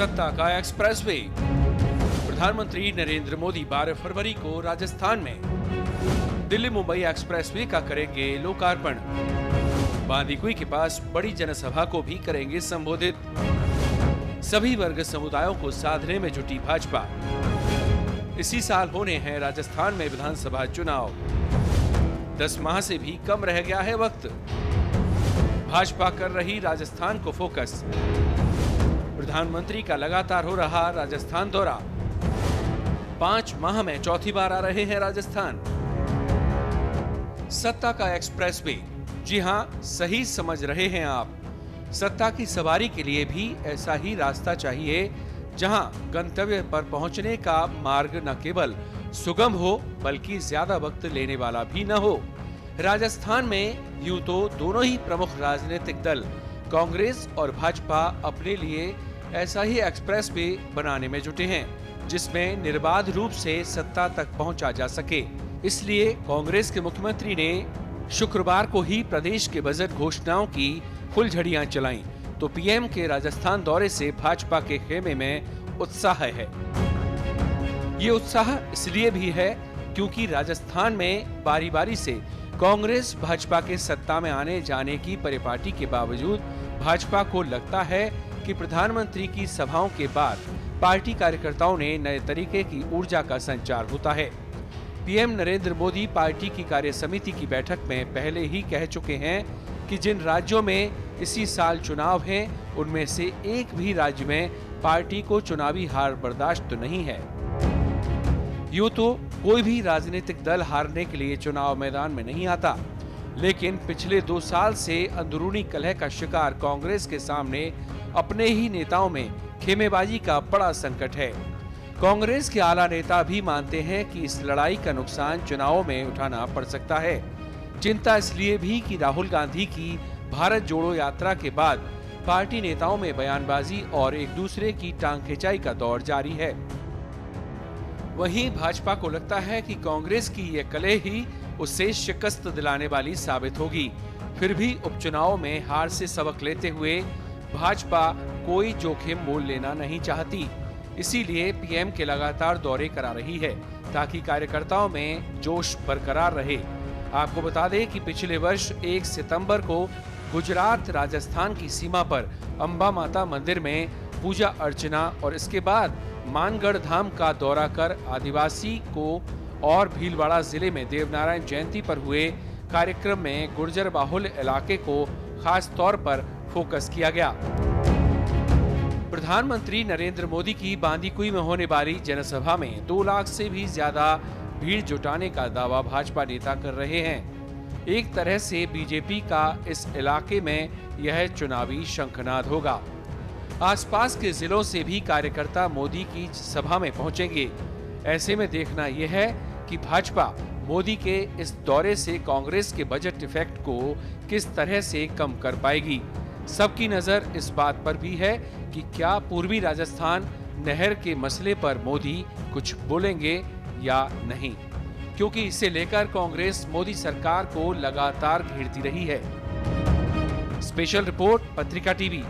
सत्ता का एक्सप्रेसवे। प्रधानमंत्री नरेंद्र मोदी 12 फरवरी को राजस्थान में दिल्ली मुंबई एक्सप्रेसवे का करेंगे लोकार्पण। बांदीकुई के पास बड़ी जनसभा को भी करेंगे संबोधित। सभी वर्ग समुदायों को साधने में जुटी भाजपा। इसी साल होने हैं राजस्थान में विधानसभा चुनाव। 10 माह से भी कम रह गया है वक्त। भाजपा कर रही राजस्थान को फोकस। प्रधानमंत्री का लगातार हो रहा राजस्थान दौरा। 5 माह में चौथी बार आ रहे हैं राजस्थान। सत्ता का एक्सप्रेसवे। जी हां, सही समझ रहे हैं आप। सत्ता की सवारी के लिए भी ऐसा ही रास्ता चाहिए, जहां गंतव्य पर पहुंचने का मार्ग न केवल सुगम हो बल्कि ज्यादा वक्त लेने वाला भी न हो। राजस्थान में यूं तो दोनों ही प्रमुख राजनीतिक दल कांग्रेस और भाजपा अपने लिए ऐसा ही एक्सप्रेसवे बनाने में जुटे हैं, जिसमें निर्बाध रूप से सत्ता तक पहुंचा जा सके। इसलिए कांग्रेस के मुख्यमंत्री ने शुक्रवार को ही प्रदेश के बजट घोषणाओं की फुलझड़ियां चलाईं, तो पीएम के राजस्थान दौरे से भाजपा के खेमे में उत्साह है। ये उत्साह इसलिए भी है क्योंकि राजस्थान में बारी बारी से कांग्रेस भाजपा के सत्ता में आने जाने की परिपाटी के बावजूद भाजपा को लगता है कि प्रधानमंत्री की सभाओं के बाद पार्टी कार्यकर्ताओं ने नए तरीके की ऊर्जा का संचार होता है। पीएम नरेंद्र मोदी पार्टी की कार्य समिति की बैठक में पहले ही कह चुके हैं कि जिन राज्यों में इसी साल चुनाव हैं, उनमें से एक भी राज्य में पार्टी को चुनावी हार बर्दाश्त तो नहीं है। यूं तो कोई भी राजनीतिक दल हारने के लिए चुनाव मैदान में नहीं आता, लेकिन पिछले 2 साल से अंदरूनी कलह का शिकार कांग्रेस के सामने अपने ही नेताओं में खेमेबाजी का बड़ा संकट है। कांग्रेस के आला नेता भी मानते हैं कि इस लड़ाई का नुकसान चुनावों में उठाना पड़ सकता है। चिंता इसलिए भी कि राहुल गांधी की भारत जोड़ो यात्रा के बाद पार्टी नेताओं में बयानबाजी और एक दूसरे की टांग खिंचाई का दौर जारी है। वहीं भाजपा को लगता है कि कांग्रेस की ये कलह ही उससे शिकस्त दिलाने वाली साबित होगी। फिर भी उपचुनाव में हार से सबक लेते हुए भाजपा कोई जोखिम मोल लेना नहीं चाहती। इसीलिए पीएम के लगातार दौरे करा रही है, ताकि कार्यकर्ताओं में जोश बरकरार रहे। आपको बता दें कि पिछले वर्ष 1 सितंबर को गुजरात राजस्थान की सीमा पर अंबा माता मंदिर में पूजा अर्चना और इसके बाद मानगढ़ धाम का दौरा कर आदिवासी को और भीलवाड़ा जिले में देवनारायण जयंती पर हुए कार्यक्रम में गुर्जर बाहुल इलाके को खास तौर पर फोकस किया गया। प्रधानमंत्री नरेंद्र मोदी की बांदीकुई में होने वाली जनसभा में 2 लाख से भी ज्यादा भीड़ जुटाने का दावा भाजपा नेता कर रहे हैं। एक तरह से बीजेपी का इस इलाके में यह चुनावी शंखनाद होगा। आसपास के जिलों से भी कार्यकर्ता मोदी की सभा में पहुंचेंगे। ऐसे में देखना यह है कि भाजपा मोदी के इस दौरे से कांग्रेस के बजट इफेक्ट को किस तरह से कम कर पाएगी। सबकी नजर इस बात पर भी है कि क्या पूर्वी राजस्थान नहर के मसले पर मोदी कुछ बोलेंगे या नहीं, क्योंकि इसे लेकर कांग्रेस मोदी सरकार को लगातार घेरती रही है। स्पेशल रिपोर्ट, पत्रिका टीवी।